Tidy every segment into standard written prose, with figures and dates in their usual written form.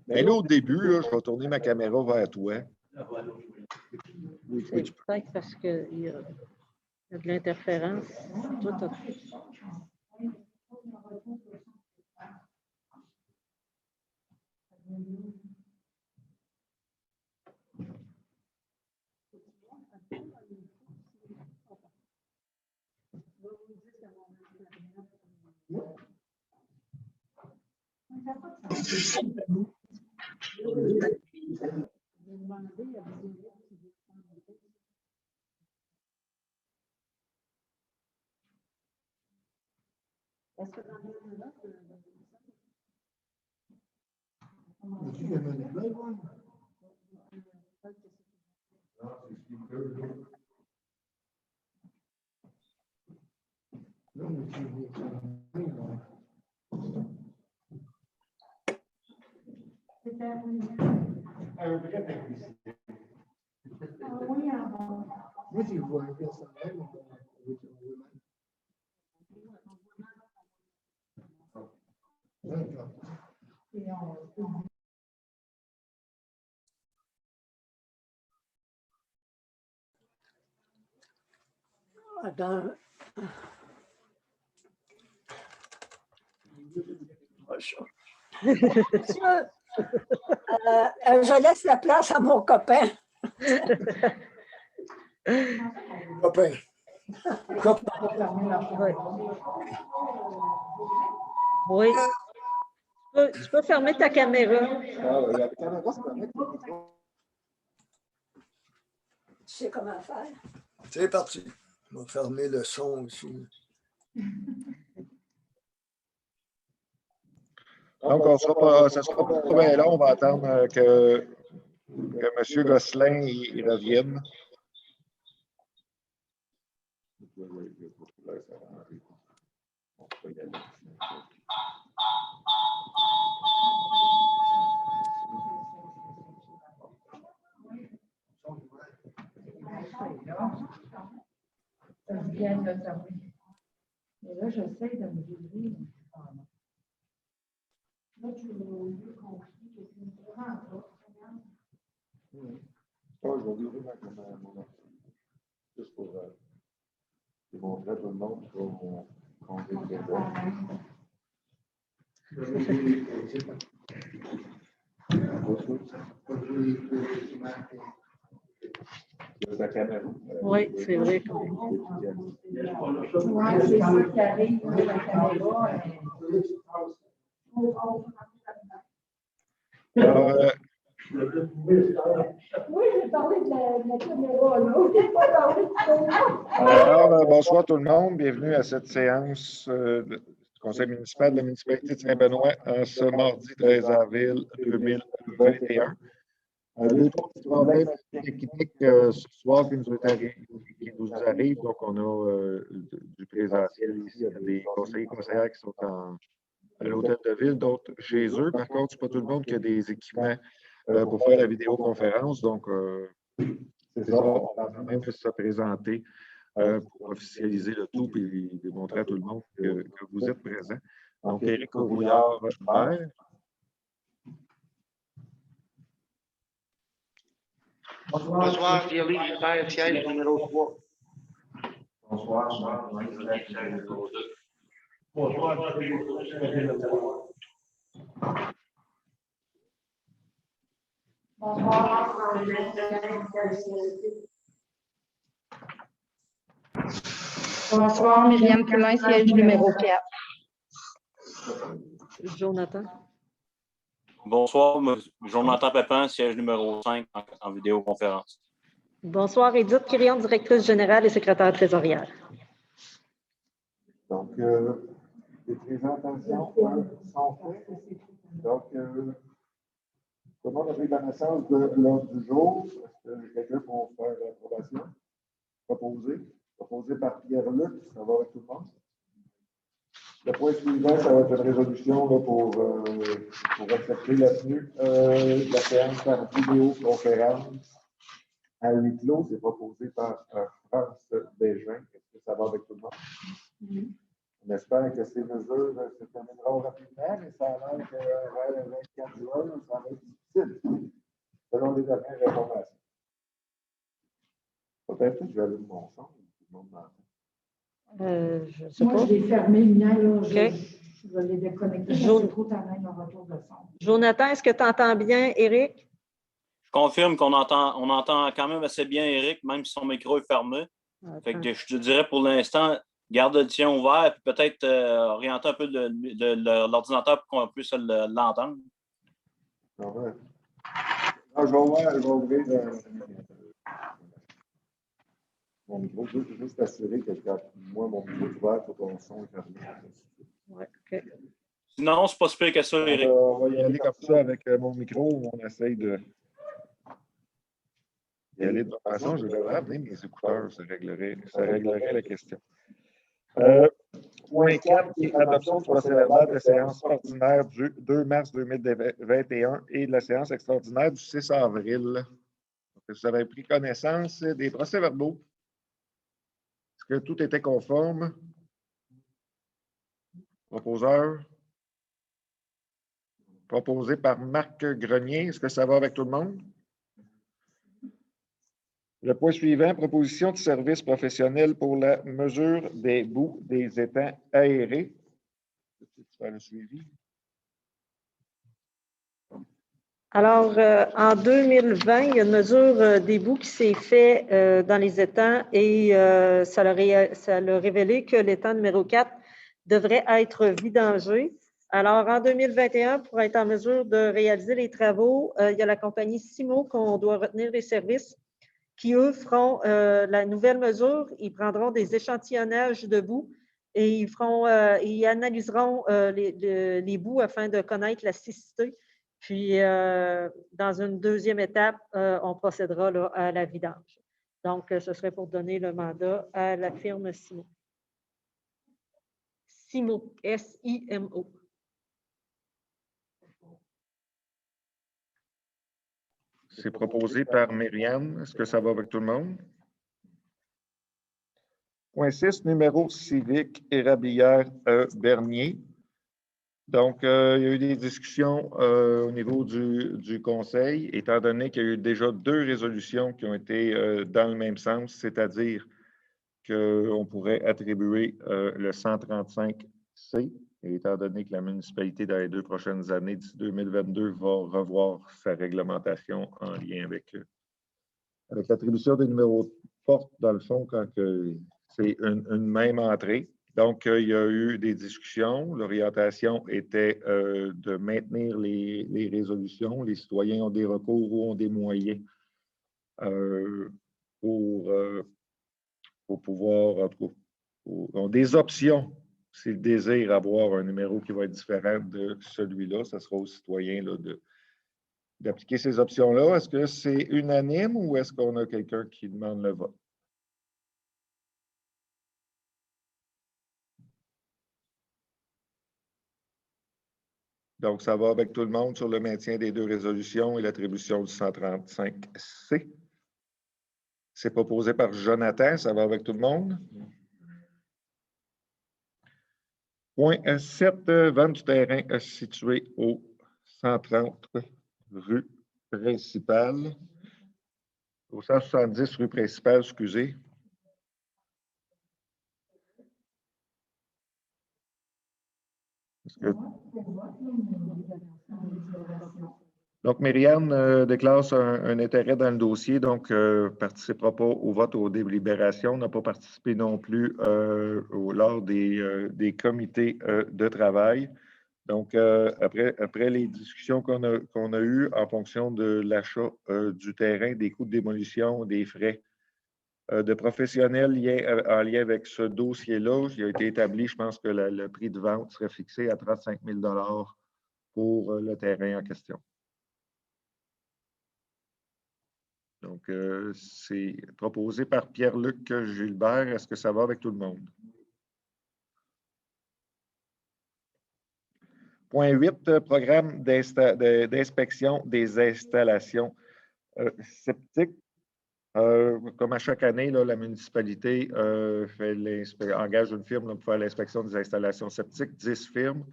Ben là, au début, là, je vais tourner ma caméra vers toi. Oui, c'est peut-être parce qu'il y a de l'interférence. Toi, Je laisse la place à mon copain. Copain. Oui. Tu peux fermer ta caméra. Tu sais comment faire? C'est parti. On va fermer le son aussi. Donc, ça ne sera pas bien long. On va attendre que M. Gosselin il revienne. Mais là, j'essaie de me guérir. Là, tu m'as compris que c'est une grande chose. Je vais ouvrir mon article. Juste pour démontrer à tout le monde qu'on est présent. La caméra. Oui, c'est vrai. Oui, c'est ça qui arrive, la caméra. Alors, Oui, j'ai parlé de la caméra, là. J'ai pas parlé de ça. alors, bonsoir tout le monde. Bienvenue à cette séance du Conseil municipal de la municipalité de Saint-Benoît ce mardi 13 avril 2021. Deux, trois petits problèmes techniques ce soir qui nous arrivent. Donc, on a du présentiel ici. Il y a des conseillers et conseillères qui sont à l'hôtel de ville, d'autres chez eux. Par contre, ce n'est pas tout le monde qui a des équipements pour faire la vidéoconférence. Donc, c'est ça. On va quand même se présenter pour officialiser le tout et démontrer à tout le monde que vous êtes présent. Donc, Éric Rouillard, maire. Bonsoir, Pierre-Louis Gilbert, siège numéro 3. Bonsoir, siège numéro 2. Bonsoir, Bonsoir, Myriam Poulin, siège numéro 4. Jonathan. Bonsoir, Jonathan Pépin, siège numéro 5 en vidéoconférence. Bonsoir, Edith Quirion, directrice générale et secrétaire trésorière. Donc, les présentations sont faites. Donc, tout le monde a pris connaissance de l'ordre du jour. Est-ce que quelqu'un peut faire l'approbation? Proposé par Pierre-Luc. Ça va avec tout le monde? Le point suivant, ça va être une résolution là, pour accepter la tenue de la séance par vidéoconférence à huis clos. C'est proposé par France Desjardins. Est-ce que ça va avec tout le monde? On espère que ces mesures se termineront rapidement, mais ça a l'air que vers le 24 juin, ça va être difficile, selon les dernières informations. Peut-être que je vais allumer mon son, tout le monde m'entend. Je ne sais Moi, pas. je l'ai fermé, Mina, là. OK. Je vais les déconnecter. Jaune. C'est trop tard, le retour de son. Jonathan, est-ce que tu entends bien, Éric? Je confirme qu'on entend quand même assez bien Éric, même si son micro est fermé. Fait que je te dirais pour l'instant, garde le tien ouvert, puis peut-être orienter un peu l'ordinateur pour qu'on puisse l'entendre. Ouais. Non, je vais ouvrir mon micro, juste assurer que quand moi, mon micro est ouvert, il faut qu'on son est fermé. Oui, OK. Sinon, c'est pas si pire que ça, Éric. On va y aller comme ça avec mon micro. On essaye de y aller de toute façon. Je devrais amener mes écouteurs. Ça réglerait la question. Point 4, qui est l'adoption du procès-verbal de la séance ordinaire du 2 mars 2021 et de la séance extraordinaire du 6 avril. Donc, vous avez pris connaissance des procès-verbaux. Est-ce que tout était conforme? Proposeur? Proposé par Marc Grenier. Est-ce que ça va avec tout le monde? Le point suivant, proposition de service professionnel pour la mesure des boues des étangs aérés. Tu fais le suivi. Alors, en 2020, il y a une mesure des boues qui s'est faite dans les étangs et ça a révélé que l'étang numéro 4 devrait être vidangé. Alors, en 2021, pour être en mesure de réaliser les travaux, il y a la compagnie Simo qu'on doit retenir les services qui, eux, feront la nouvelle mesure. Ils prendront des échantillonnages de boue et ils analyseront les boues afin de connaître la cécité. Puis, dans une deuxième étape, on procédera là, à la vidange. Donc, ce serait pour donner le mandat à la firme Simo. Simo, S-I-M-O. C'est proposé par Myriam. Est-ce que ça va avec tout le monde? Point 6, numéro civique, érablière Bernier. Donc, il y a eu des discussions au niveau du conseil, étant donné qu'il y a eu déjà 2 résolutions qui ont été dans le même sens, c'est-à-dire qu'on pourrait attribuer le 135C, et étant donné que la municipalité, dans les 2 prochaines années, d'ici 2022, va revoir sa réglementation en lien avec l'attribution des numéros fortes, dans le fond, quand c'est une même entrée. Donc, il y a eu des discussions. L'orientation était de maintenir les résolutions. Les citoyens ont des recours ou ont des moyens pour pouvoir, ont des options s'ils désirent avoir un numéro qui va être différent de celui-là. Ce sera aux citoyens là, d'appliquer ces options-là. Est-ce que c'est unanime ou est-ce qu'on a quelqu'un qui demande le vote? Donc, ça va avec tout le monde sur le maintien des 2 résolutions et l'attribution du 135C. C'est proposé par Jonathan. Ça va avec tout le monde? Point 7, vente du terrain situé au 130 rue principale. Au 170 rue principale, excusez. Donc, Myriam déclare un intérêt dans le dossier, donc participera pas au vote aux délibérations, n'a pas participé non plus lors des comités de travail. Donc, après les discussions qu'on a eues en fonction de l'achat du terrain, des coûts de démolition, des frais de professionnels en lien avec ce dossier-là, il a été établi, je pense que le prix de vente serait fixé à 35 000 $ pour le terrain en question. Donc, c'est proposé par Pierre-Luc Gilbert. Est-ce que ça va avec tout le monde? Point 8, programme d'inspection des installations sceptiques. Comme à chaque année, là, la municipalité engage une firme là, pour faire l'inspection des installations septiques, 10 firmes.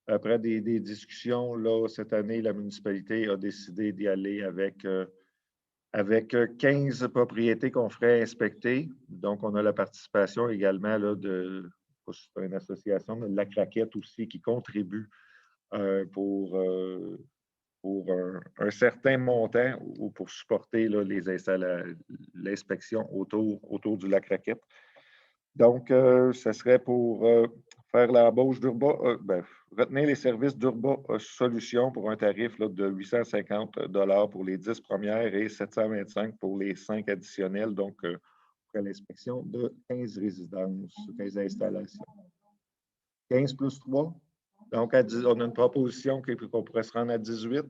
Après des discussions, là, cette année, la municipalité a décidé d'y aller avec 15 propriétés qu'on ferait inspecter. Donc, on a la participation également là, de une association, mais de la Craquette aussi, qui contribue pour un certain montant ou pour supporter là, l'inspection autour du lac Raquette. Donc, ce serait pour faire l'embauche d'Urba, retenir les services d'Urba Solutions pour un tarif là, de 850 $ pour les 10 premières et 725 pour les 5 additionnels, donc pour l'inspection de 15 résidences, 15 installations. 15 plus 3. Donc, on a une proposition qu'on pourrait se rendre à 18.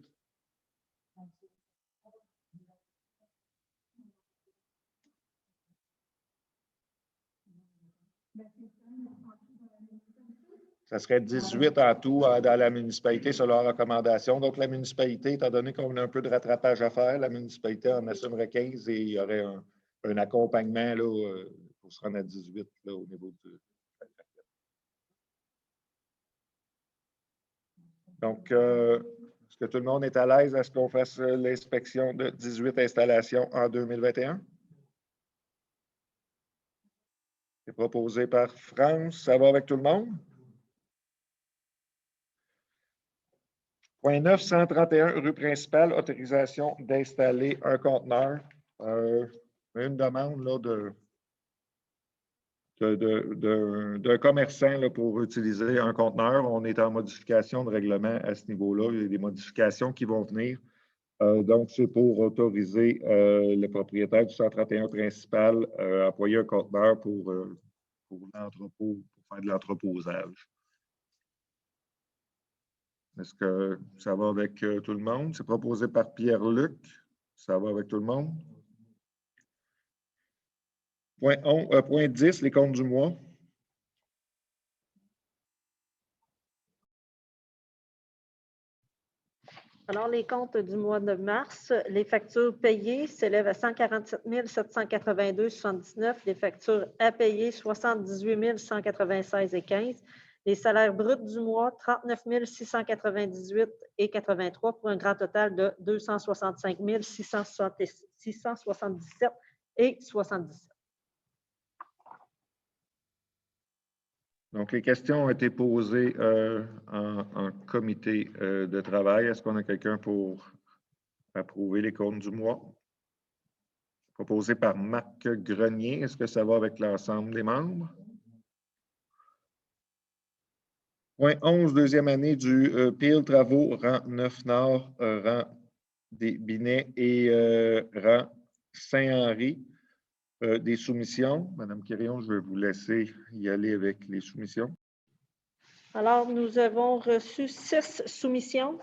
Ça serait 18 en tout dans la municipalité selon la recommandation. Donc, la municipalité, étant donné qu'on a un peu de rattrapage à faire, la municipalité en assumerait 15 et il y aurait un accompagnement là, pour se rendre à 18 là, au niveau du. Donc, est-ce que tout le monde est à l'aise à ce qu'on fasse l'inspection de 18 installations en 2021? C'est proposé par France. Ça va avec tout le monde? Point 9, 131 rue principale, autorisation d'installer un conteneur. Une demande là, d'un commerçant là, pour utiliser un conteneur. On est en modification de règlement à ce niveau-là. Il y a des modifications qui vont venir. Donc, c'est pour autoriser le propriétaire du 131 principal à employer un conteneur pour l'entrepôt, pour faire de l'entreposage. Est-ce que ça va avec tout le monde? C'est proposé par Pierre-Luc. Ça va avec tout le monde? Point 10, les comptes du mois. Alors, les comptes du mois de mars, les factures payées s'élèvent à 147 782,79. Les factures à payer, 78 196,15. Les salaires bruts du mois, 39 698,83 pour un grand total de 265 677,77. Donc, les questions ont été posées en comité de travail. Est-ce qu'on a quelqu'un pour approuver les comptes du mois? Proposé par Marc Grenier. Est-ce que ça va avec l'ensemble des membres? Point 11, deuxième année du PIL Travaux, rang 9 Nord, rang des Binets et rang Saint-Henri. Des soumissions. Madame Quirion, je vais vous laisser y aller avec les soumissions. Alors, nous avons reçu 6 soumissions.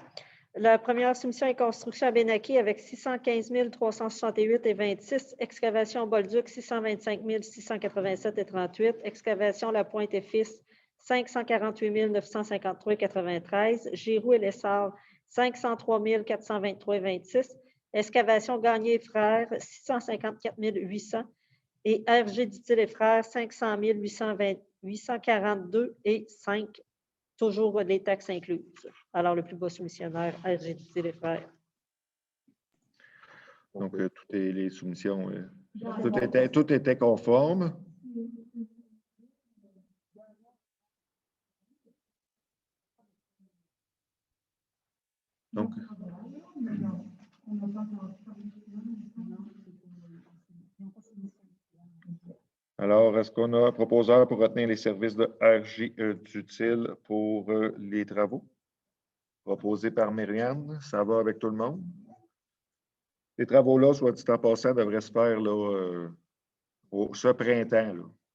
La première soumission est construction à Benaki avec 615 368,26. Excavation Bolduc, 625 687,38. Excavation La Pointe et Fils, 548 953,93. Giroux et Lessard, 503 423,26. Excavation Gagné et Frères, 654 800. Et RG Dutil et Frères, 500 842,5. Toujours les taxes incluses. Alors, le plus bas soumissionnaire, RG Dutil et Frères. Donc, toutes les soumissions, tout était conforme. Donc, alors, est-ce qu'on a un proposeur pour retenir les services de RJ Dutil pour les travaux? Proposé par Myriam, ça va avec tout le monde? Les travaux-là, soit dit en passant, devraient se faire là, ce printemps,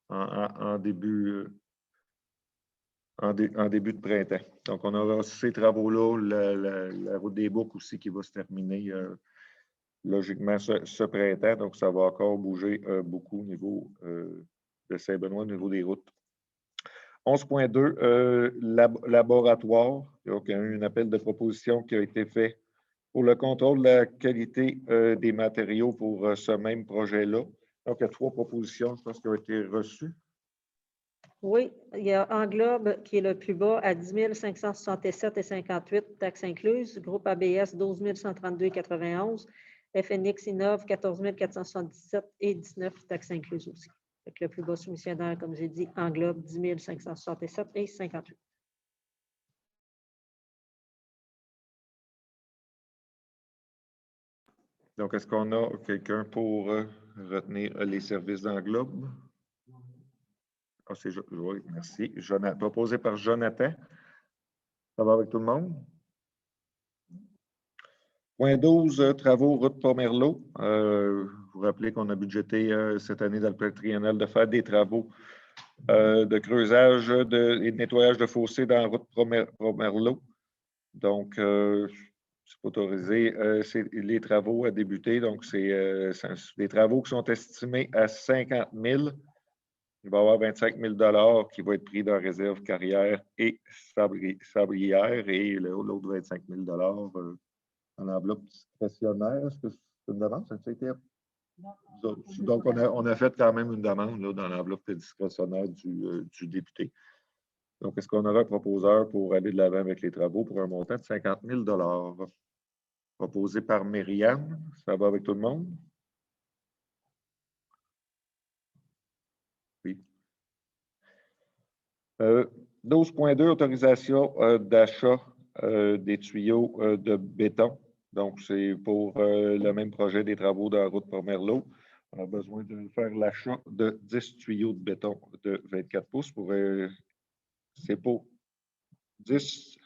là, en début de printemps. Donc, on aura ces travaux-là, la route des Boucs aussi qui va se terminer logiquement ce printemps. Donc, ça va encore bouger beaucoup au niveau de Saint-Benoît, au niveau des routes. 11.2, laboratoire. Donc, il y a eu un appel de proposition qui a été fait pour le contrôle de la qualité des matériaux pour ce même projet-là. Donc, il y a 3 propositions, je pense, qui ont été reçues. Oui, il y a Englobe qui est le plus bas à 10 567,58 taxes incluses. Groupe ABS, 12 132,91. FNX Innov, 14 477,19 taxes incluses aussi. Fait que le plus bas soumissionnaire, comme j'ai dit, Englobe, 10 567,58. Donc, est-ce qu'on a quelqu'un pour retenir les services d'Englobe? Ah, c'est oui, merci. Proposé par Jonathan. Ça va avec tout le monde? Point 12, travaux route Pomerleau. Vous vous rappelez qu'on a budgété cette année dans le plan triennal de faire des travaux de creusage et de nettoyage de fossés dans la route Pomerleau. Donc, c'est autorisé. C'est les travaux à débuter. Donc, c'est des travaux qui sont estimés à 50 000. Il va y avoir 25 000 qui vont être pris dans la réserve carrière et sablière et l'autre 25 000 en enveloppe discrétionnaire. Est-ce que c'est une demande? Ça a été... Donc, on a fait quand même une demande là, dans l'enveloppe discrétionnaire du député. Donc, est-ce qu'on aura un proposeur pour aller de l'avant avec les travaux pour un montant de 50 000 proposé par Myriam? Ça va avec tout le monde? Oui. 12.2, autorisation d'achat des tuyaux de béton. Donc, c'est pour le même projet des travaux de la route Pomerleau. On a besoin de faire l'achat de 10 tuyaux de béton de 24 pouces. C'est pour 10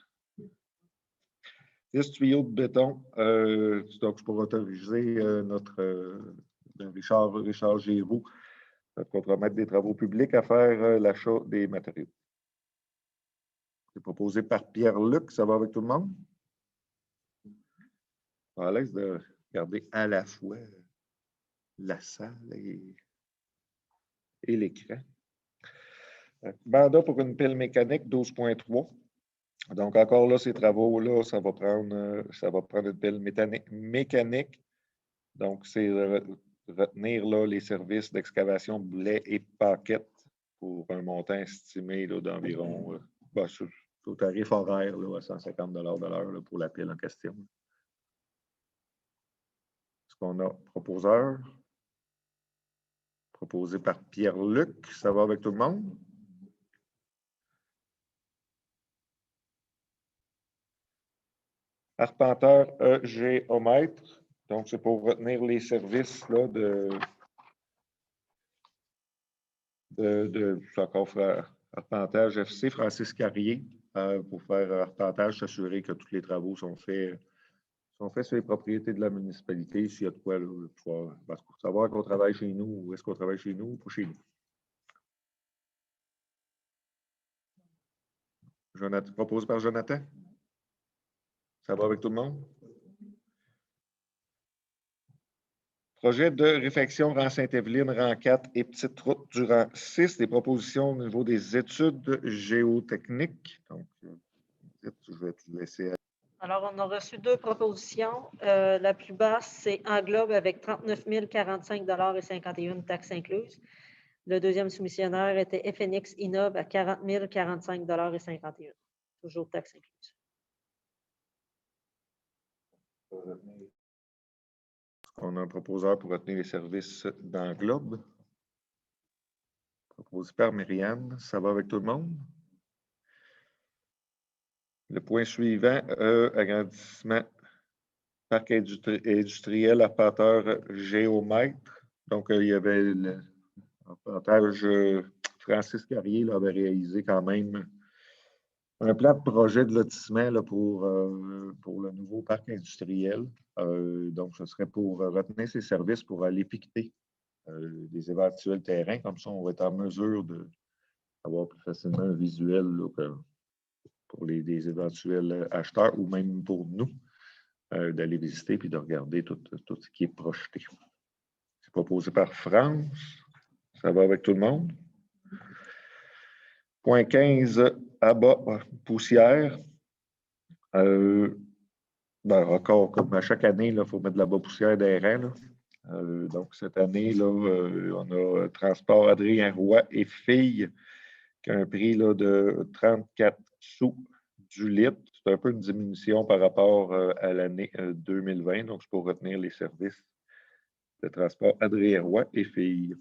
tuyaux de béton. Donc, c'est pour autoriser Richard Giroux, notre contremaître des travaux publics, à faire l'achat des matériaux. C'est proposé par Pierre-Luc. Ça va avec tout le monde? À l'aise de regarder à la fois la salle et l'écran. Mandat pour une pelle mécanique 12.3. Donc, encore là, ces travaux-là, ça va prendre une pelle mécanique. Donc, c'est retenir là, les services d'excavation, boulets et paquettes pour un montant estimé d'environ au tarif horaire là, à 150 $ de l'heure pour la pile en question. Est-ce qu'on a proposeur? Proposé par Pierre-Luc. Ça va avec tout le monde? Arpenteur géomètre. Donc, c'est pour retenir les services là, encore arpentage FC, Francis Carrier, pour faire arpentage, s'assurer que tous les travaux sont faits sur les propriétés de la municipalité. S'il y a de quoi, là, pour savoir qu'on travaille chez nous, ou est-ce qu'on travaille chez nous ou pas chez nous. Proposé par Jonathan. Ça va avec tout le monde? Projet de réfection rang Sainte-Évelyne, rang 4 et petite route du rang 6. Des propositions au niveau des études géotechniques. Donc, je vais te laisser. Alors, on a reçu 2 propositions. La plus basse, c'est Englobe avec 39 045,51 taxes incluses. Le deuxième soumissionnaire était FNX Innov à 40 045,51. Toujours taxes incluses. On a un proposeur pour retenir les services d'Englobe. Proposé par Myriam. Ça va avec tout le monde? Le point suivant, agrandissement parc industriel, arpenteur géomètre. Donc, il y avait l'arpentage Francis Carrier là, avait réalisé quand même un plan de projet de lotissement là, pour le nouveau parc industriel. Donc, ce serait pour retenir ces services pour aller piqueter des éventuels terrains. Comme ça, on va être en mesure d'avoir plus facilement un visuel là, pour des éventuels acheteurs ou même pour nous d'aller visiter et de regarder tout ce qui est projeté. C'est proposé par France. Ça va avec tout le monde? Point 15, abat poussière. encore comme à chaque année, il faut mettre de la bas-poussière d'aérant. Donc, cette année, là, on a Transport Adrien Roy et Filles qui a un prix là, de 34 sous du litre. C'est un peu une diminution par rapport à l'année 2020. Donc, c'est pour retenir les services de transport Adrien Roy et Filles.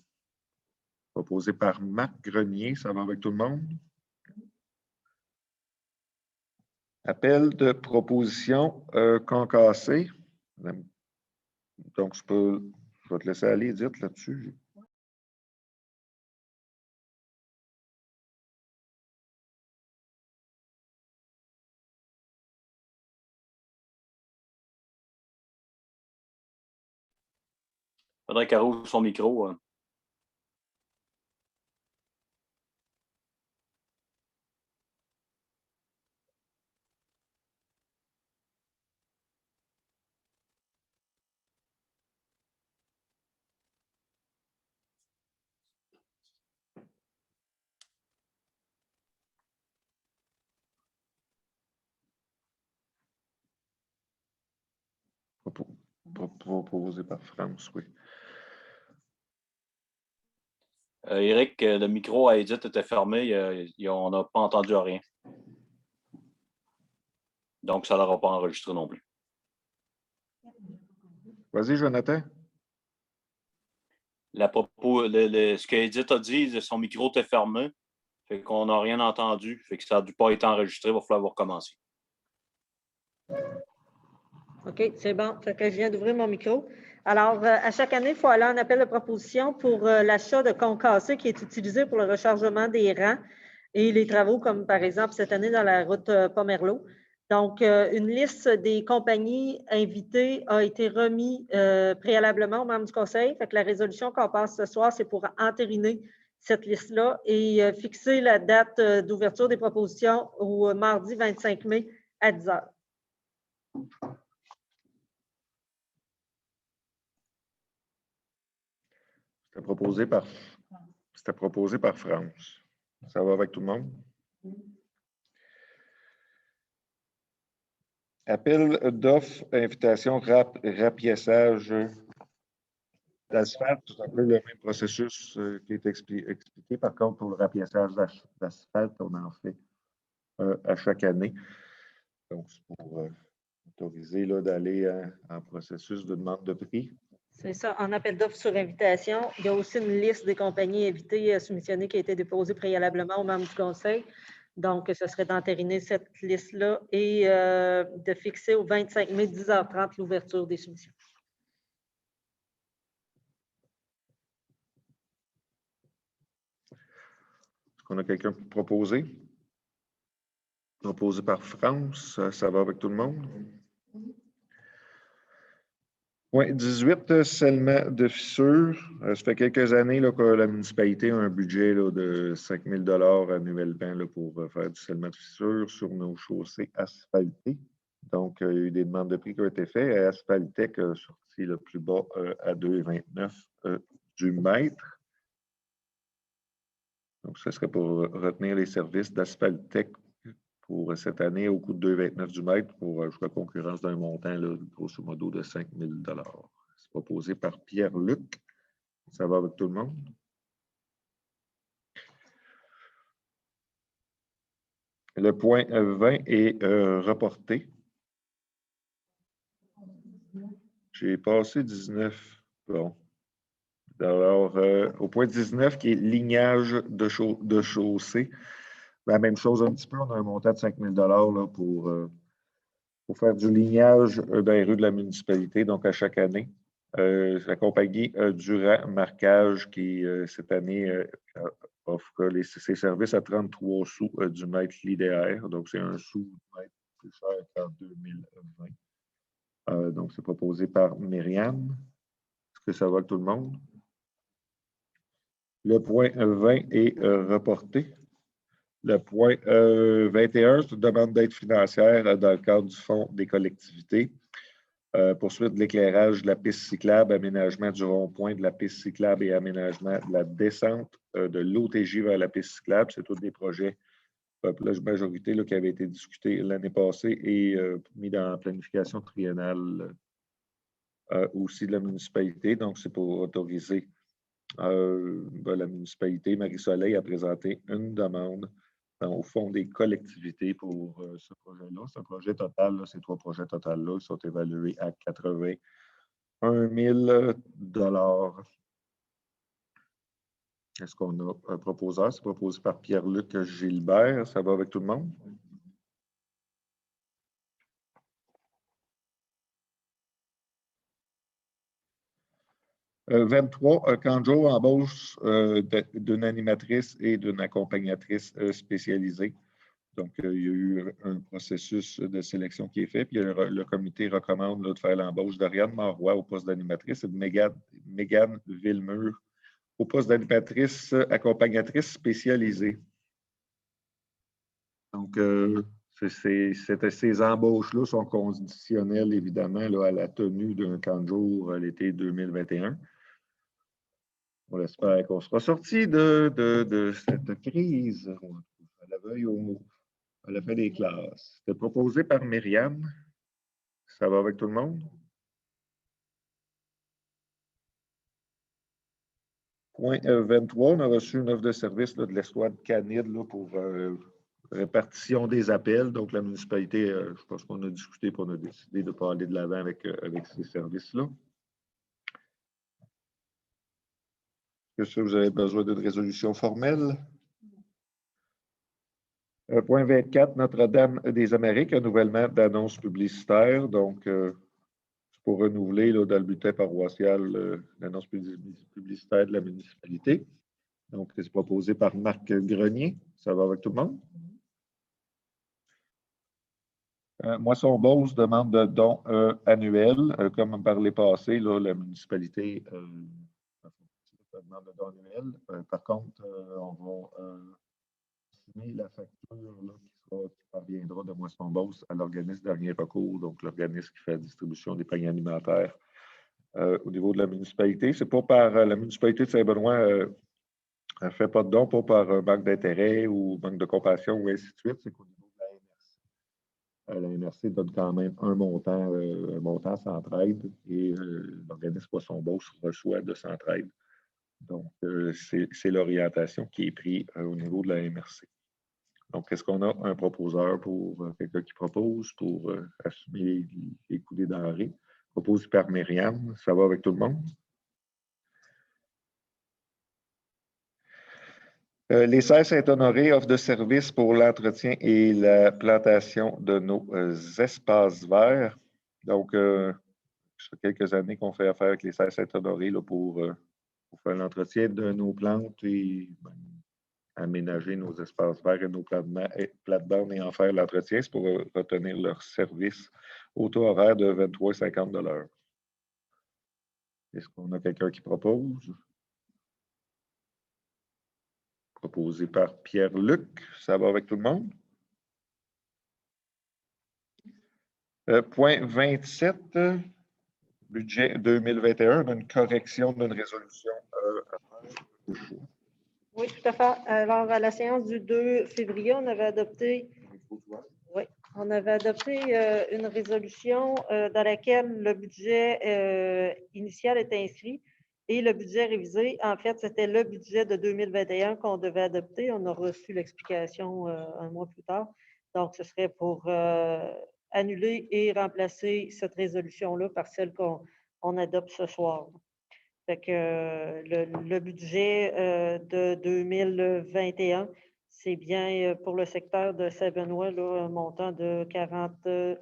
Proposé par Marc Grenier. Ça va avec tout le monde? Appel de proposition concassé. Donc, je vais te laisser aller, dites là-dessus. Il faudrait qu'elle rouvre son micro. Proposé par France, oui. Éric, le micro à Edith était fermé. On n'a pas entendu rien. Donc, ça ne l'aura pas enregistré non plus. Vas-y, Jonathan. Ce que Edith a dit, son micro était fermé. Fait qu'on n'a rien entendu. Fait que ça n'a dû pas être enregistré. Il va falloir recommencer. OK, c'est bon. Fait que je viens d'ouvrir mon micro. Alors, à chaque année, il faut aller en appel de proposition pour l'achat de concassés qui est utilisé pour le rechargement des rangs et les travaux, comme par exemple cette année dans la route Pomerleau. Donc, une liste des compagnies invitées a été remise préalablement aux membres du conseil. Fait que la résolution qu'on passe ce soir, c'est pour entériner cette liste-là et fixer la date d'ouverture des propositions au mardi 25 mai à 10 h. C'était proposé par France. Ça va avec tout le monde? Appel d'offres, invitation, rapiessage d'asphalte. C'est un peu le même processus qui est expliqué. Par contre, pour le rapiessage d'asphalte, on en fait à chaque année. Donc, c'est pour autoriser d'aller en processus de demande de prix. C'est ça, en appel d'offres sur invitation. Il y a aussi une liste des compagnies invitées à soumissionner qui a été déposée préalablement aux membres du conseil. Donc, ce serait d'entériner cette liste-là et de fixer au 25 mai 10 h 30 l'ouverture des soumissions. Est-ce qu'on a quelqu'un pour proposer? Proposé par France, ça va avec tout le monde? Oui, 18 scellements de fissures. Ça fait quelques années là, que la municipalité a un budget là, de 5 000 $ annuellement là, pour faire du scellement de fissures sur nos chaussées asphaltées. Donc, il y a eu des demandes de prix qui ont été faites. Asphaltec a sorti le plus bas à 2,29 du mètre. Donc, ce serait pour retenir les services d'Asphaltec pour cette année au coût de 2,29 du mètre pour jusqu'à concurrence d'un montant, là, grosso modo, de 5 000 $. C'est proposé par Pierre-Luc. Ça va avec tout le monde? Le point 20 est reporté. J'ai passé 19. Bon. Alors, au point 19, qui est lignage de chaussée. La même chose un petit peu, on a un montant de 5 000 $ là, pour faire du lignage dans les rues de la municipalité, donc à chaque année. La compagnie Durand Marquage qui, cette année, offre ses services à 33 sous du mètre linéaire. Donc, c'est un sou du mètre plus cher qu'en 2020. Donc, c'est proposé par Myriam. Est-ce que ça va avec tout le monde? Le point 20 est reporté. Le point 21, c'est une demande d'aide financière dans le cadre du Fonds des collectivités. Poursuite de l'éclairage de la piste cyclable, aménagement du rond-point de la piste cyclable et aménagement de la descente de l'OTJ vers la piste cyclable. C'est tous des projets peuplage majorité là, qui avait été discuté l'année passée et mis dans la planification triennale aussi de la municipalité. Donc, c'est pour autoriser la municipalité Marie-Soleil à présenter une demande au fond des collectivités pour ce projet-là. Ce projet total, là, ces 3 projets totaux-là sont évalués à 81 000 $. Est-ce qu'on a un proposeur? C'est proposé par Pierre-Luc Gilbert. Ça va avec tout le monde? « 23, Canjo embauche d'une animatrice et d'une accompagnatrice spécialisée. » Donc, il y a eu un processus de sélection qui est fait, puis le comité recommande là, de faire l'embauche d'Ariane Marois au poste d'animatrice et de Mégane Villemur au poste d'animatrice accompagnatrice spécialisée. Donc, ces embauches-là sont conditionnelles, évidemment, là, à la tenue d'un camp de jour à l'été 2021. On espère qu'on sera sorti de cette crise à la veille à la fin des classes. C'était proposé par Myriam. Ça va avec tout le monde? Point 23, on a reçu une offre de service là, de l'escouade canide là, pour répartition des appels. Donc, la municipalité, je pense qu'on a discuté et on a décidé de ne pas aller de l'avant avec ces services-là. Est-ce que vous avez besoin d'une résolution formelle? Point 24, Notre-Dame des Amériques, renouvellement d'annonces publicitaires. Donc, c'est pour renouveler là, dans le bulletin paroissial l'annonce publicitaire de la municipalité. Donc, c'est proposé par Marc Grenier. Ça va avec tout le monde? Moisson Beauce demande de dons annuels. Comme par les passés, là, la municipalité demande de dons annuels. Par contre, on va signer la facture là, qui parviendra de Moisson Beauce à l'organisme dernier recours, donc l'organisme qui fait la distribution des paniers alimentaires au niveau de la municipalité. C'est pas par la municipalité de Saint-Benoît. Elle ne fait pas de dons, pas par manque d'intérêt ou manque de compassion ou ainsi de suite. C'est qu'au niveau de la MRC. La MRC donne quand même un montant Centraide et l'organisme Moisson Beauce reçoit de Centraide. Donc, c'est l'orientation qui est prise au niveau de la MRC. Donc, est-ce qu'on a un proposeur pour quelqu'un qui propose pour assumer les coûts des denrées? Proposé par Myriam. Ça va avec tout le monde? Les Serres Saint-Honoré offrent de services pour l'entretien et la plantation de nos espaces verts. Donc, ça fait quelques années qu'on fait affaire avec les Serres Saint-Honoré pour faire l'entretien de nos plantes et aménager nos espaces verts et nos plates-bandes et en faire l'entretien. C'est pour retenir leur service au taux horaire de 23,50 $. Est-ce qu'on a quelqu'un qui propose? Proposé par Pierre-Luc. Ça va avec tout le monde? Point 27, budget 2021, une correction d'une résolution à faire. Oui, tout à fait. Alors, à la séance du 2 février, on avait adopté une résolution dans laquelle le budget initial était inscrit et le budget révisé. En fait, c'était le budget de 2021 qu'on devait adopter. On a reçu l'explication un mois plus tard. Donc, ce serait pour annuler et remplacer cette résolution-là par celle qu'on adopte ce soir. Fait que le budget de 2021, c'est bien pour le secteur de Saint-Benoît, un montant de 45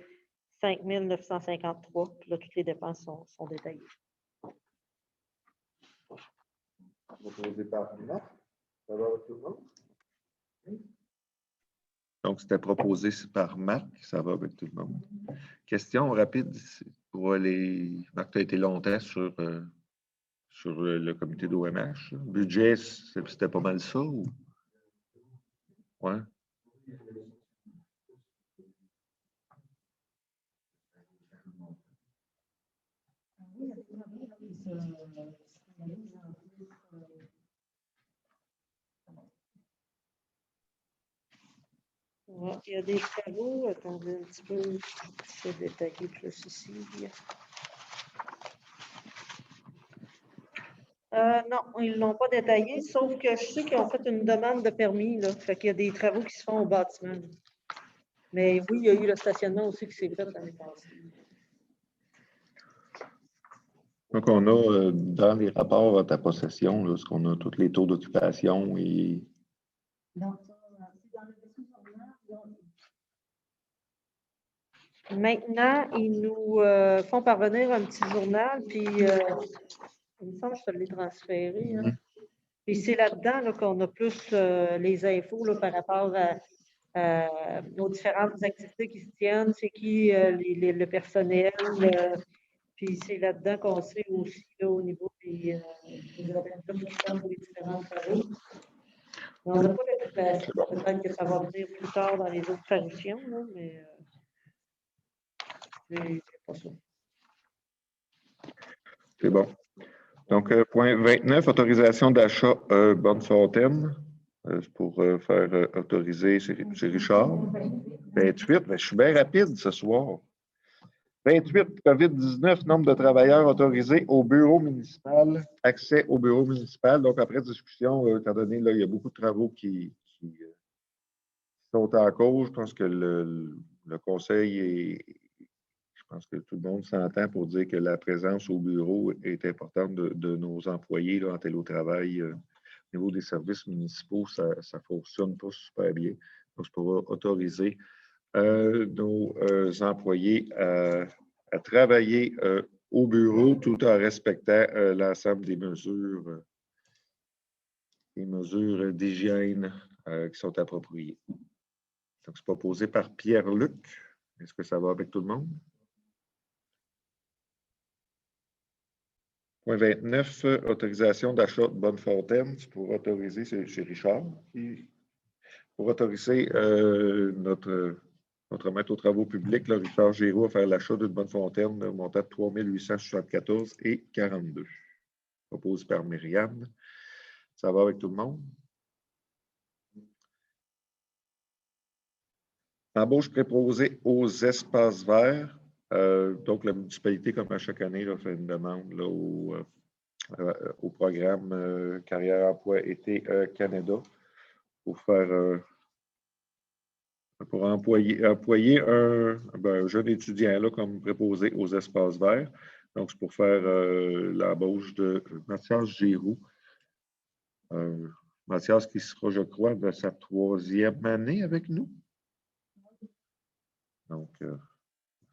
953. Puis là, toutes les dépenses sont détaillées. Donc, c'était proposé par Marc. Ça va avec tout le monde. Question rapide pour les... Marc, tu as été longtemps sur le comité d'OMH. Budget, c'était pas mal ça? Ou... Ouais. il y a des travaux. Attendez un petit peu. C'est détaillé plus ici. Non, ils ne l'ont pas détaillé, sauf que je sais qu'ils ont fait une demande de permis. Là, fait qu'il y a des travaux qui se font au bâtiment. Mais oui, il y a eu le stationnement aussi qui s'est fait l'année passée. Donc, on a dans les rapports à ta possession, là, ce qu'on a tous les taux d'occupation et. Maintenant, ils nous font parvenir un petit journal, puis il me semble que je te l'ai transféré. Hein. Puis c'est là-dedans là, qu'on a plus les infos là, par rapport aux différentes activités qui se tiennent, c'est qui le personnel. Puis c'est là-dedans qu'on sait aussi là, au niveau des appels qui sont les différents travaux. On n'a pas d'occupation. Peut-être que ça va venir plus tard dans les autres parutions, là, mais c'est pas ça. C'est bon. Donc, point 29, autorisation d'achat Bonne-Fontaine. C'est pour faire autoriser chez Richard. 28, ben, je suis bien rapide ce soir. 28, COVID-19, nombre de travailleurs autorisés au bureau municipal, accès au bureau municipal. Donc, après discussion, étant donné là, il y a beaucoup de travaux qui sont en cause, je pense que le conseil est. Je pense que tout le monde s'entend pour dire que la présence au bureau est importante de nos employés là, en télétravail. Au niveau des services municipaux, ça ne fonctionne pas super bien. Donc, c'est pour autoriser nos employés à travailler au bureau tout en respectant l'ensemble des mesures d'hygiène qui sont appropriées. Donc, c'est proposé par Pierre-Luc. Est-ce que ça va avec tout le monde? Point 29, autorisation d'achat de Bonne-Fontaine. C'est pour autoriser, c'est chez Richard, pour autoriser notre maître aux travaux publics, là, Richard Giroux, à faire l'achat d'une Bonne-Fontaine montant de 3 874 et 42. Proposé par Myriam. Ça va avec tout le monde? Embauche préposée aux espaces verts. Donc, la municipalité, comme à chaque année, là, fait une demande là, au programme Carrière Emploi Été Canada pour faire pour employer un jeune étudiant là, comme préposé aux espaces verts. Donc, c'est pour faire l'embauche de Mathias Giroux. Mathias qui sera, je crois, de sa 3e année avec nous. Donc,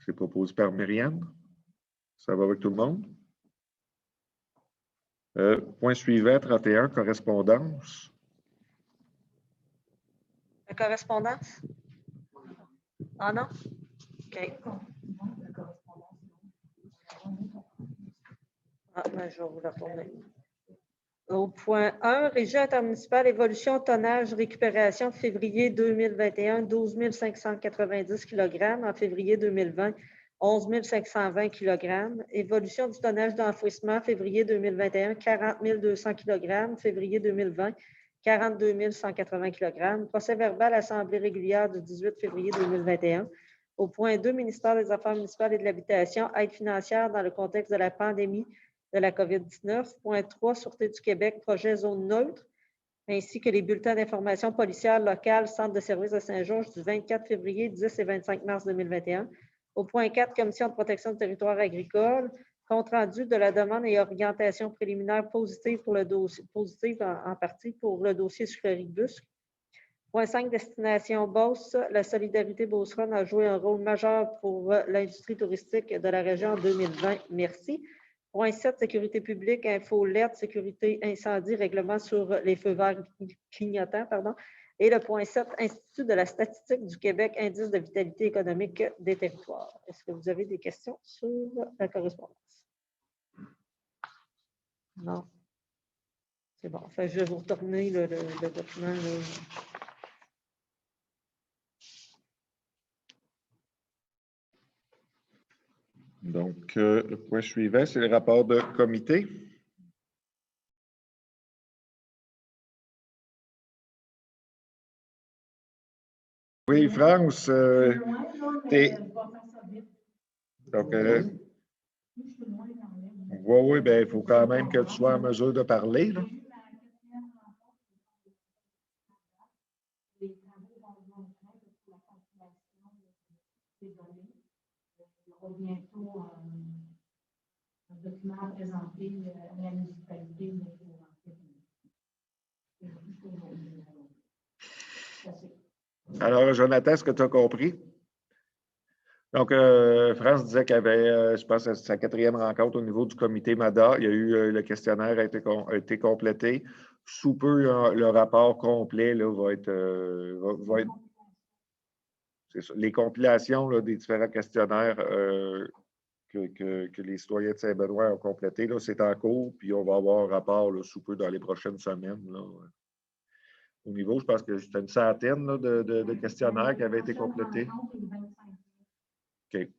c'est proposé par Myriam. Ça va avec tout le monde? Point suivant, 31, correspondance. La correspondance? Ah non? OK. Ah, ben, je vais vous la retourner. Au point 1, Régie intermunicipale, évolution, tonnage, récupération, février 2021, 12 590 kg. En février 2020, 11 520 kg. Évolution du tonnage d'enfouissement, février 2021, 40 200 kg. Février 2020, 42 180 kg. Procès verbal, assemblée régulière du 18 février 2021. Au point 2, ministère des Affaires municipales et de l'Habitation, aide financière dans le contexte de la pandémie de la COVID-19. Point 3, Sûreté du Québec, projet zone neutre, ainsi que les bulletins d'information policière locale, centre de services de Saint-Georges du 24 février, 10 et 25 mars 2021. Au point 4, Commission de protection du territoire agricole, compte rendu de la demande et orientation préliminaire positive pour le dossier, positive en partie pour le dossier sucrerie-busque. Point 5, destination Beauce. La solidarité Beauceronne a joué un rôle majeur pour l'industrie touristique de la région en 2020. Merci. Point 7, sécurité publique, infolette, sécurité incendie, règlement sur les feux verts clignotants, pardon. Et le point 7, Institut de la statistique du Québec, indice de vitalité économique des territoires. Est-ce que vous avez des questions sur la correspondance? Non. C'est bon. Enfin, je vais vous retourner le document. Donc, le point suivant, c'est le rapport de comité. Oui, France, donc, oui, bien, il faut quand même que tu sois en mesure de parler, là. Bientôt un document à présenter à la municipalité. Alors, Jonathan, est-ce que tu as compris? Donc, France disait qu'il y avait, je pense, sa 4e rencontre au niveau du comité MADA. Il y a eu, le questionnaire a été complété. Sous peu, le rapport complet là, va être, c'est ça, les compilations là, des différents questionnaires que les citoyens de Saint-Benoît ont complétés. C'est en cours, puis on va avoir un rapport là, sous peu dans les prochaines semaines. Là. Au niveau, je pense que c'était une centaine là, de questionnaires qui avaient été complétés. OK.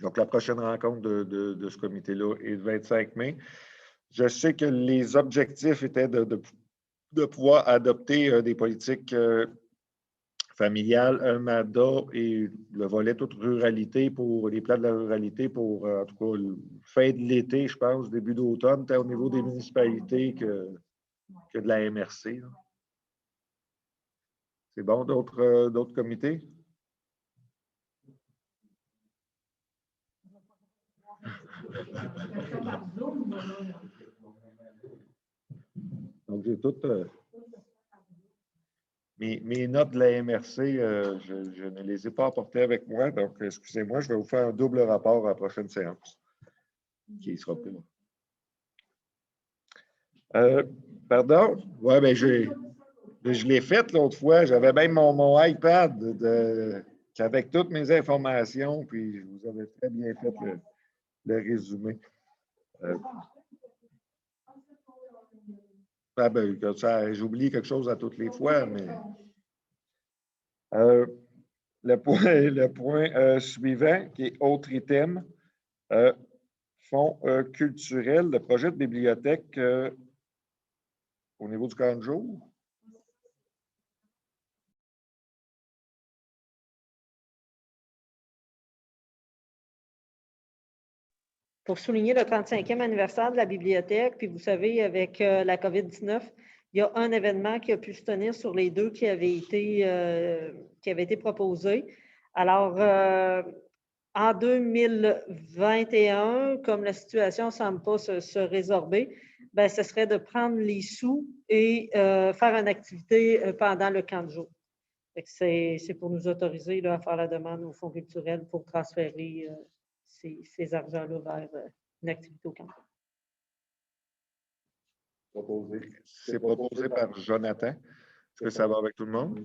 Donc, la prochaine rencontre de ce comité-là est le 25 mai. Je sais que les objectifs étaient de pouvoir adopter des politiques familiales, un MADA et le volet toute ruralité pour les plans de la ruralité pour, en tout cas, fin de l'été, je pense, début d'automne, tant au niveau des municipalités que de la MRC. Là. C'est bon, d'autres comités? Donc, j'ai toutes mes notes de la MRC, je ne les ai pas apportées avec moi, donc excusez-moi, je vais vous faire un double rapport à la prochaine séance, qui sera plus long. Pardon? Oui, bien, je l'ai fait l'autre fois, j'avais même mon iPad avec toutes mes informations, puis je vous avais très bien fait le résumé. Ah ben, j'oublie quelque chose à toutes les fois, mais le point suivant, qui est autre item, fonds culturel, le projet de bibliothèque au niveau du camp de jour. Pour souligner le 35e anniversaire de la bibliothèque, puis vous savez, avec la COVID-19, il y a un événement qui a pu se tenir sur les deux qui avait été proposé. Alors, en 2021, comme la situation ne semble pas se résorber, ben, ce serait de prendre les sous et faire une activité pendant le camp de jour. C'est pour nous autoriser là, à faire la demande au Fonds culturel pour transférer ces argents-là vers une activité au camp. C'est proposé par Jonathan. Est-ce que ça va avec tout le monde?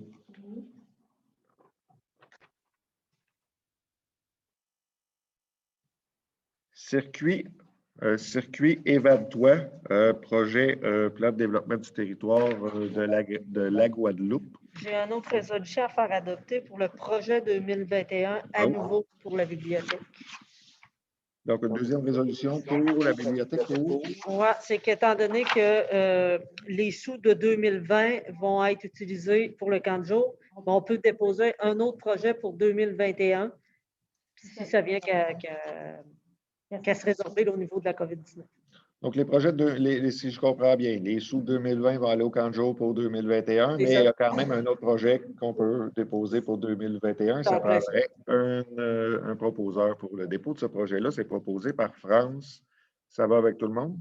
Circuit Évade-toi, projet plan de développement du territoire de la Guadeloupe. J'ai une autre résolution à faire adopter pour le projet 2021 à nouveau pour la bibliothèque. Donc, une deuxième résolution pour la bibliothèque. Oui, c'est qu'étant donné que les sous de 2020 vont être utilisés pour le camp de jour, on peut déposer un autre projet pour 2021 si ça vient qu'à se résorber au niveau de la COVID-19. Donc, les projets, si je comprends bien, les sous 2020 vont aller au camp de jour pour 2021, mais il y a quand même un autre projet qu'on peut déposer pour 2021. Ça prendrait un proposeur pour le dépôt de ce projet-là. C'est proposé par France. Ça va avec tout le monde?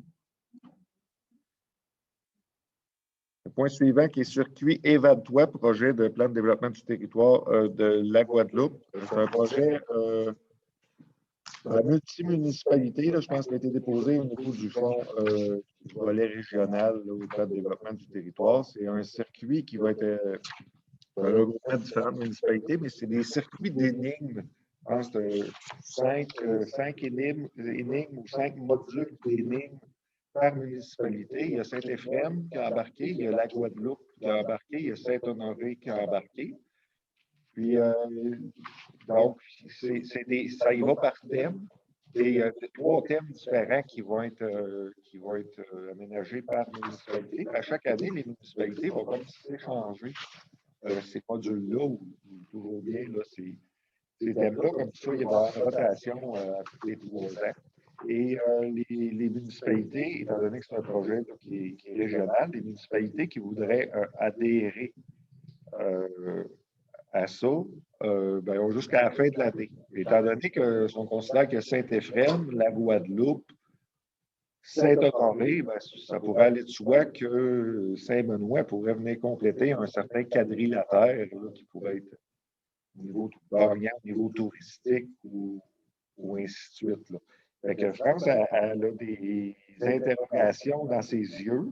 Le point suivant qui est circuit Évade-toi, projet de plan de développement du territoire de la Guadeloupe. C'est un projet la multimunicipalité, je pense, qui a été déposée au niveau du fonds du volet régional au plan de développement du territoire. C'est un circuit qui va être un regroupement de différentes municipalités, mais c'est des circuits d'énigmes. Je pense que 5 énigmes ou 5 modules d'énigmes par municipalité. Il y a Saint-Éphrem qui a embarqué, il y a la Guadeloupe qui a embarqué, il y a Saint-Honoré qui a embarqué. Puis, donc, ça y va par thème. Et il y a 3 thèmes différents qui vont être aménagés par municipalité. À chaque année, les municipalités vont comme s'échanger ces modules-là, ou toujours bien, là, ces thèmes-là, comme ça, il va y avoir une rotation à tous les 3 ans. Et les municipalités, étant donné que c'est un projet là, qui est régional, les municipalités qui voudraient adhérer à ça, ben, ont jusqu'à la fin de l'année. Étant donné qu'on considère que Saint-Éphrem, la Guadeloupe, Saint-Honoré, ben, ça pourrait aller de soi que Saint-Benoît pourrait venir compléter un certain quadrilatère là, qui pourrait être au niveau gagnant, au niveau touristique ou ainsi de suite. Là. Fait que je pense qu'elle a des interrogations dans ses yeux.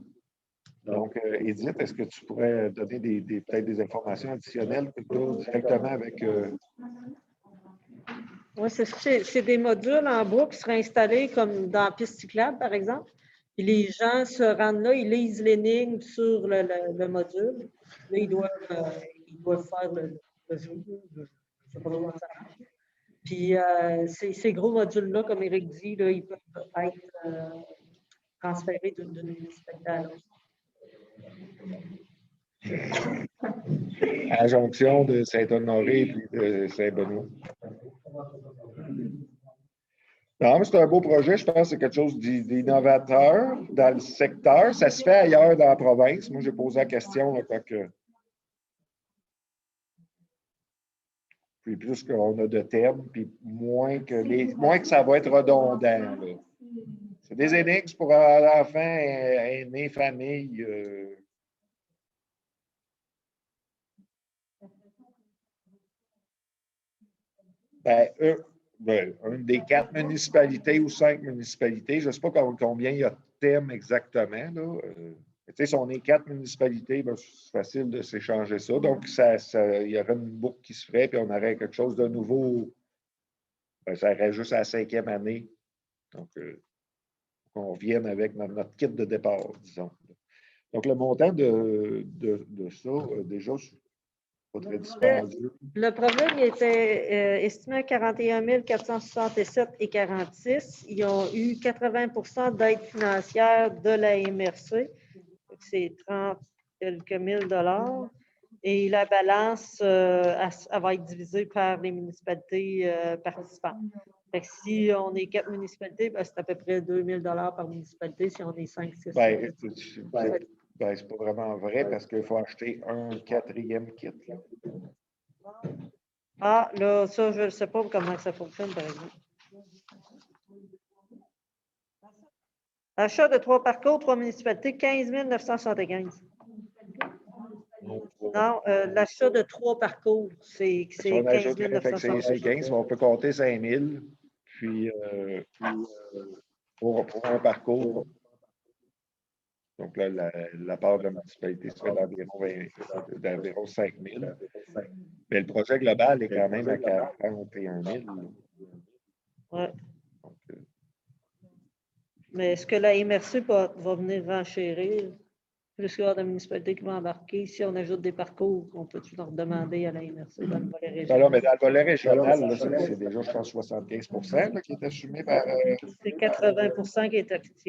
Donc, Edith, est-ce que tu pourrais donner peut-être des informations additionnelles plutôt directement avec. Oui, c'est des modules en bois qui seraient installés comme dans la piste cyclable, par exemple. Puis les gens se rendent là, ils lisent l'énigme sur le module. Là, ils doivent faire le jeu. Je ne sais pas comment ça marche. Puis ces gros modules-là, comme Éric dit, là, ils peuvent être transférés d'une municipalité à l'autre. À la jonction de Saint-Honoré et de Saint-Benoît. Non, mais c'est un beau projet. Je pense que c'est quelque chose d'innovateur dans le secteur. Ça se fait ailleurs dans la province. Moi, j'ai posé la question là, quand que. Puis plus qu'on a de thèmes, puis moins que ça va être redondant. Là. C'est des énigmes pour l'enfant, aîné, famille. Une des 4 municipalités ou 5 municipalités, je ne sais pas combien il y a de thèmes exactement. Là. Si on est 4 municipalités, ben, c'est facile de s'échanger ça. Donc, il y aurait une boucle qui se ferait, puis on aurait quelque chose de nouveau. Ben, ça irait juste à la 5e année. Donc, qu'on revienne avec notre kit de départ, disons. Donc, le montant de ça, déjà, pas très dispendieux. Le problème il était estimé à 41 467,46. Ils ont eu 80 d'aide financière de la MRC. C'est 30 quelques mille dollars. Et la balance, elle va être divisée par les municipalités participantes. Fait que si on est 4 municipalités, ben, c'est à peu près 2 000 par municipalité. Si on est 5, 6, c'est pas vraiment vrai parce qu'il faut acheter un 4e kit. Là. Ah, là, ça, je ne sais pas comment ça fonctionne, par exemple. Achat de 3 parcours, 3 municipalités, 15 975. Non, l'achat de 3 parcours, c'est 15 975. C'est 15, mais on peut compter 5 000. Puis, pour un parcours. Donc là, la part de la municipalité serait d'environ 5 000. Mais le projet global est quand même à 41 000. Oui. Mais est-ce que la MRC va venir renchérir? Plus qu'il y aura de municipalités qui vont embarquer, si on ajoute des parcours, on peut-tu leur demander à la MRC dans le volet régional? Alors, mais dans le volet régional, là, c'est déjà, je pense, 75 là, qui est assumé par. C'est 80 qui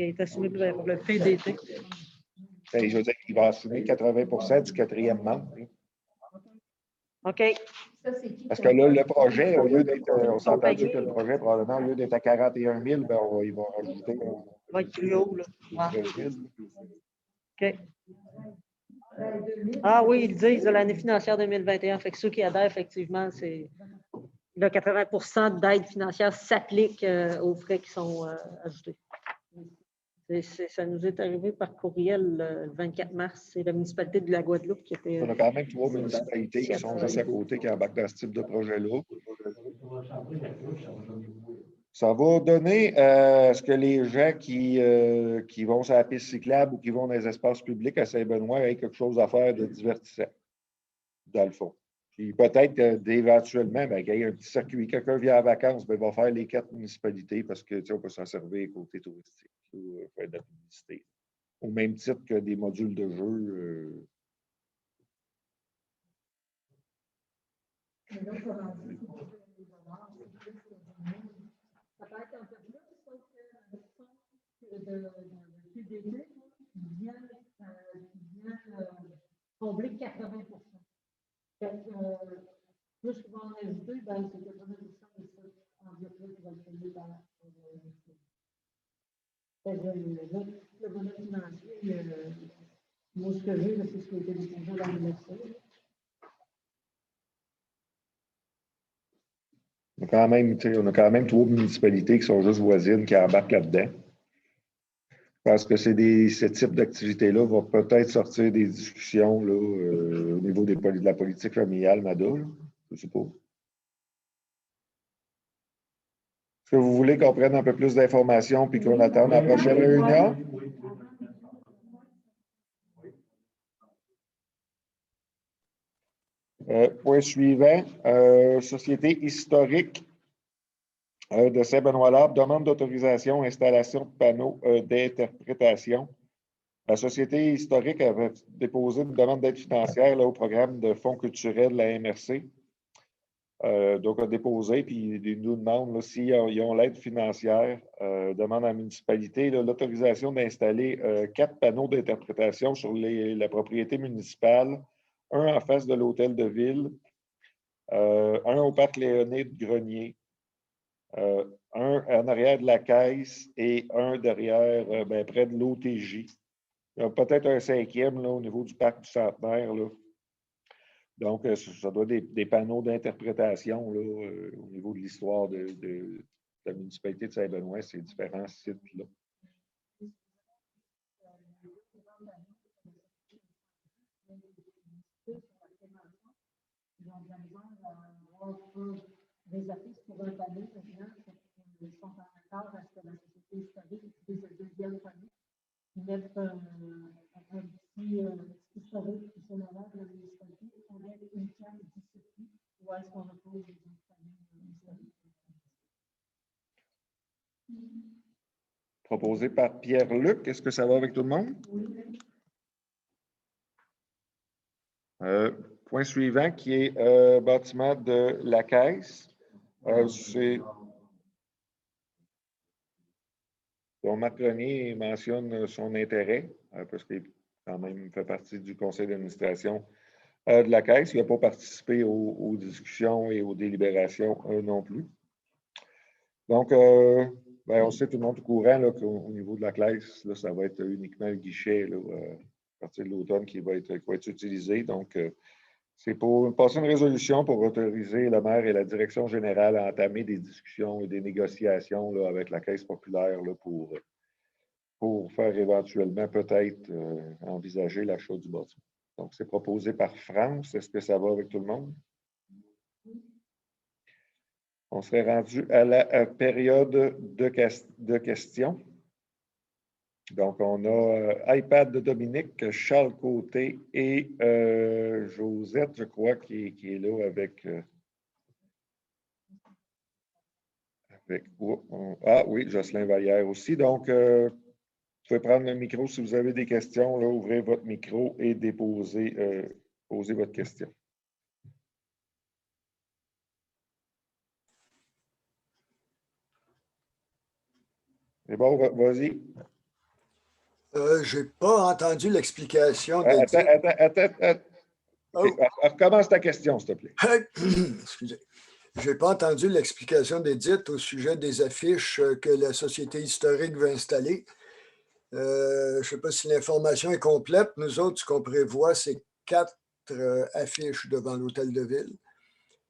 est assumé par le PDT. Je veux dire, il va assumer 80 du 4e membre. OK. Parce que là, le projet, au lieu d'être, on s'est entendu que le projet, probablement, au lieu d'être à 41 000, ben, ils vont rajouter. Il va être plus haut, là. OK. Ah oui, ils disent de l'année financière 2021. Fait que ceux qui adhèrent, effectivement, c'est le 80 d'aide financière s'applique aux frais qui sont ajoutés. Ça nous est arrivé par courriel le 24 mars. C'est la municipalité de la Guadeloupe qui était. On a quand même 3 municipalités qui sont juste à côté qui embarquent dans ce type de projet-là. Ça va donner à ce que les gens qui vont sur la piste cyclable ou qui vont dans les espaces publics à Saint-Benoît aient quelque chose à faire de divertissant, dans le fond. Puis peut-être d'éventuellement, ben, qu'il y ait un petit circuit. Quelqu'un vient en vacances, ben, il va faire les 4 municipalités parce que on peut s'en servir côté touristique ou faire de la publicité. Au même titre que des modules de jeu. Ça peut être un peu plus, sauf que de PDT qui vient combler 80 Plus souvent en ajouter, ben, c'est 80% de cet enveloppe-là qui va être payé par le volet financier. Moi, ce que j'ai, c'est ce qui a été déposé à l'université. On a quand même 3 municipalités qui sont juste voisines qui embarquent là-dedans. Je pense que ce type d'activité-là va peut-être sortir des discussions là, au niveau de la politique familiale, Mada, là, je ne sais pas. Est-ce que vous voulez qu'on prenne un peu plus d'informations puis qu'on attende la prochaine réunion? Point suivant, Société historique de Saint-Benoît-Labre demande d'autorisation installation de panneaux d'interprétation. La Société historique avait déposé une demande d'aide financière là, au programme de fonds culturels de la MRC. Donc, a déposé, puis ils nous demandent s'ils ont l'aide financière, demande à la municipalité l'autorisation d'installer 4 panneaux d'interprétation sur la propriété municipale, un en face de l'hôtel de ville, un au parc Léonide Grenier, un en arrière de la caisse et un derrière, près de l'OTJ. Il y a peut-être un 5e là, au niveau du parc du Centenaire. Là. Donc, ça doit être des panneaux d'interprétation au niveau de l'histoire de la municipalité de Saint-Benoît, ces différents sites-là. Des affiches pour un panneau, maintenant, ils sont en accord à ce que la Société historique utilise le deuxième panneau. Ils mettent un petit historique qui s'élève de la municipalité avec une carte d'ici où est-ce qu'on retrouve les panneaux historiques. Proposé par Pierre-Luc. Est-ce que ça va avec tout le monde? Oui. Point suivant qui est bâtiment de la caisse. Marc Grenier mentionne son intérêt parce qu'il quand même fait partie du conseil d'administration de la caisse. Il n'a pas participé aux discussions et aux délibérations non plus. Donc, on sait tout le monde au courant qu'au niveau de la caisse, là, ça va être uniquement le guichet là, à partir de l'automne qui va être utilisé. Donc, c'est pour passer une résolution pour autoriser le maire et la direction générale à entamer des discussions et des négociations là, avec la Caisse populaire là, pour faire éventuellement peut-être envisager l'achat du bâtiment. Donc, c'est proposé par France. Est-ce que ça va avec tout le monde? On serait rendu à la période de questions. Donc, on a iPad de Dominique, Charles Côté et Josette, je crois, qui est là avec oui, Jocelyn Vallière aussi. Donc, vous pouvez prendre le micro si vous avez des questions. Là, ouvrez votre micro et posez votre question. C'est bon, vas-y. Je n'ai pas entendu l'explication. Attends. Okay. Recommence ta question, s'il te plaît. Excusez. Je n'ai pas entendu l'explication d'Édith au sujet des affiches que la Société historique veut installer. Je ne sais pas si l'information est complète. Nous autres, ce qu'on prévoit, c'est 4 affiches devant l'hôtel de ville.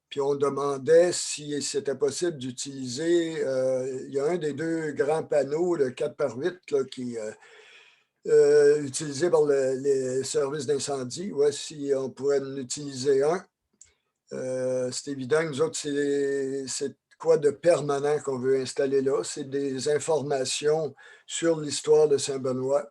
Puis on demandait si c'était possible d'utiliser, il y a un des 2 grands panneaux, le 4x8, là, qui est utilisé par les services d'incendie. Ouais, si on pourrait en utiliser un. C'est évident que nous autres, c'est quoi de permanent qu'on veut installer là? C'est des informations sur l'histoire de Saint-Benoît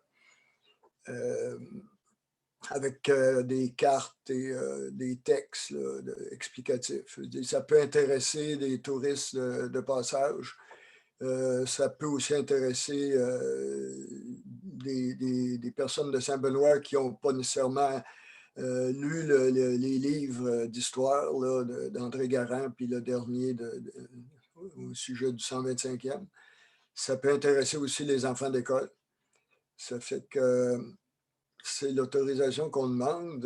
avec des cartes et des textes là, explicatifs. Ça peut intéresser des touristes de passage. Ça peut aussi intéresser des personnes de Saint-Benoît qui n'ont pas nécessairement lu les livres d'histoire d'André Garand, puis le dernier au sujet du 125e. Ça peut intéresser aussi les enfants d'école. Ça fait que c'est l'autorisation qu'on demande.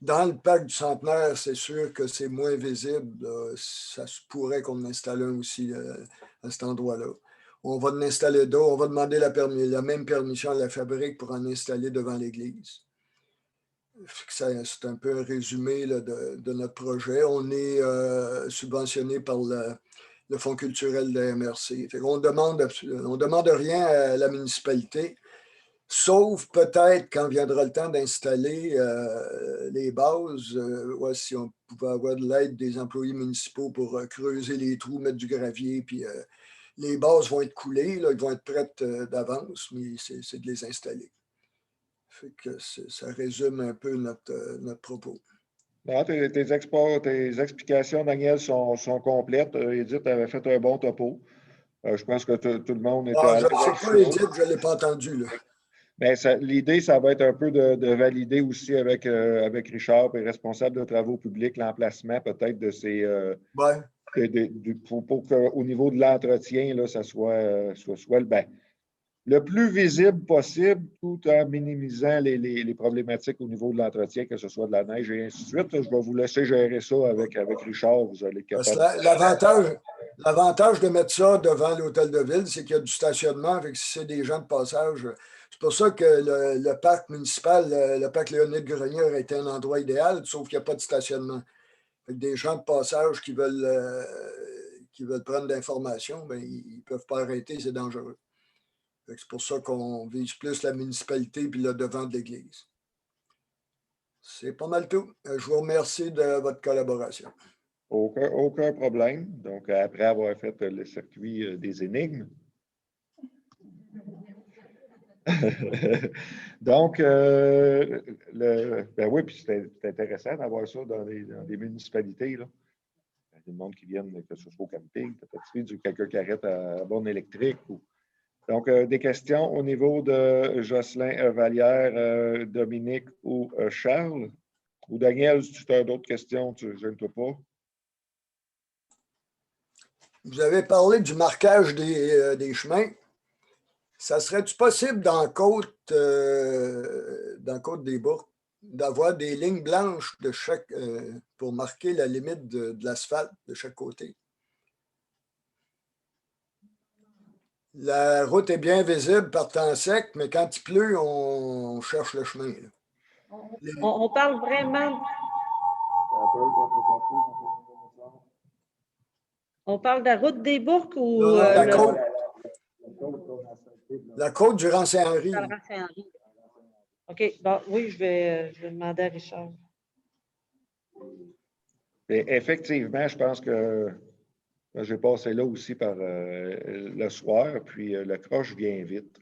Dans le parc du Centenaire, c'est sûr que c'est moins visible. Ça se pourrait qu'on en installe un aussi à cet endroit-là. On va en installer d'autres. On va demander la même permission à la fabrique pour en installer devant l'église. C'est un peu un résumé là, de notre projet. On est subventionné par le Fonds culturel de la MRC. On demande rien à la municipalité, sauf peut-être quand viendra le temps d'installer les bases, si on pouvait avoir de l'aide des employés municipaux pour creuser les trous, mettre du gravier, puis les bases vont être coulées, là, ils vont être prêtes d'avance, mais c'est de les installer. Fait que ça résume un peu notre propos. Non, tes explications, Daniel, sont complètes. Edith avait fait un bon topo. Je pense que tout le monde était à Je l'aise ne sais avec pas, ça. Edith, je ne l'ai pas entendu. Là. Mais l'idée, ça va être un peu de valider aussi avec Richard, et responsable de travaux publics, l'emplacement peut-être de ces. Ouais. Pour qu'au niveau de l'entretien, là, ça soit le plus visible possible, tout en minimisant les problématiques au niveau de l'entretien, que ce soit de la neige et ainsi de suite. Je vais vous laisser gérer ça avec Richard. Vous allez être capable. L'avantage de mettre ça devant l'hôtel de ville, c'est qu'il y a du stationnement. Avec si c'est des gens de passage, c'est pour ça que le parc municipal, le parc Léonide Grenier aurait été un endroit idéal, sauf qu'il n'y a pas de stationnement. Fait que des gens de passage qui veulent prendre d'informations, ben, ils ne peuvent pas arrêter, c'est dangereux. C'est pour ça qu'on vise plus la municipalité puis le devant de l'église. C'est pas mal tout. Je vous remercie de votre collaboration. Aucun problème. Donc, après avoir fait le circuit des énigmes. Donc, ben oui, puis c'est intéressant d'avoir ça dans des municipalités. Là. Il y a du monde qui viennent, que ce soit au camping, peut-être quelqu'un qui arrête à borne électrique. Donc, des questions au niveau de Jocelyn Vallière, Dominique ou Charles? Ou Daniel, si tu as d'autres questions, tu ne gênes-toi pas. Vous avez parlé du marquage des chemins. Ça serait-tu possible dans Côte des Bourgs d'avoir des lignes blanches de chaque pour marquer la limite de l'asphalte de chaque côté? La route est bien visible par temps sec, mais quand il pleut, on cherche le chemin. On parle vraiment. On parle de la route des Bourgs ou non, la côte du Rang-Saint-Henri. OK. Bon, oui, je vais demander à Richard. Et effectivement, je pense que j'ai passé là aussi par le soir, puis le croche vient vite.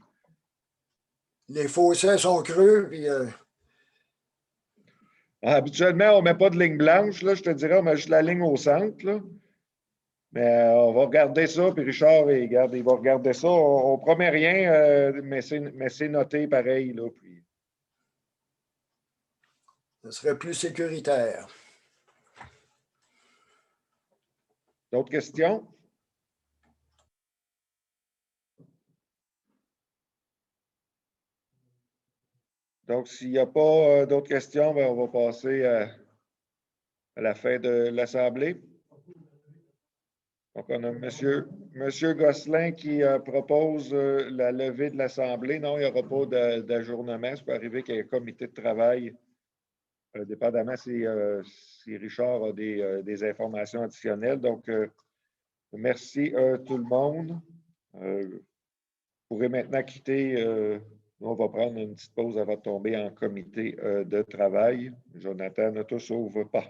Les fossés sont creux, puis... Habituellement, on ne met pas de ligne blanche, là, je te dirais, on met juste la ligne au centre. Là. Mais on va regarder ça, puis Richard, il va regarder ça. On ne promet rien, mais c'est noté pareil. Là, puis... Ce serait plus sécuritaire. D'autres questions? Donc, s'il n'y a pas d'autres questions, bien, on va passer à la fin de l'Assemblée. Donc, on a M. Gosselin qui propose la levée de l'Assemblée. Non, il n'y aura pas d'ajournement. Ça peut arriver qu'il y ait un comité de travail, dépendamment si Richard a des informations additionnelles. Donc, merci tout le monde. Vous pourrez maintenant quitter. On va prendre une petite pause avant de tomber en comité de travail. Jonathan ne te sauve pas.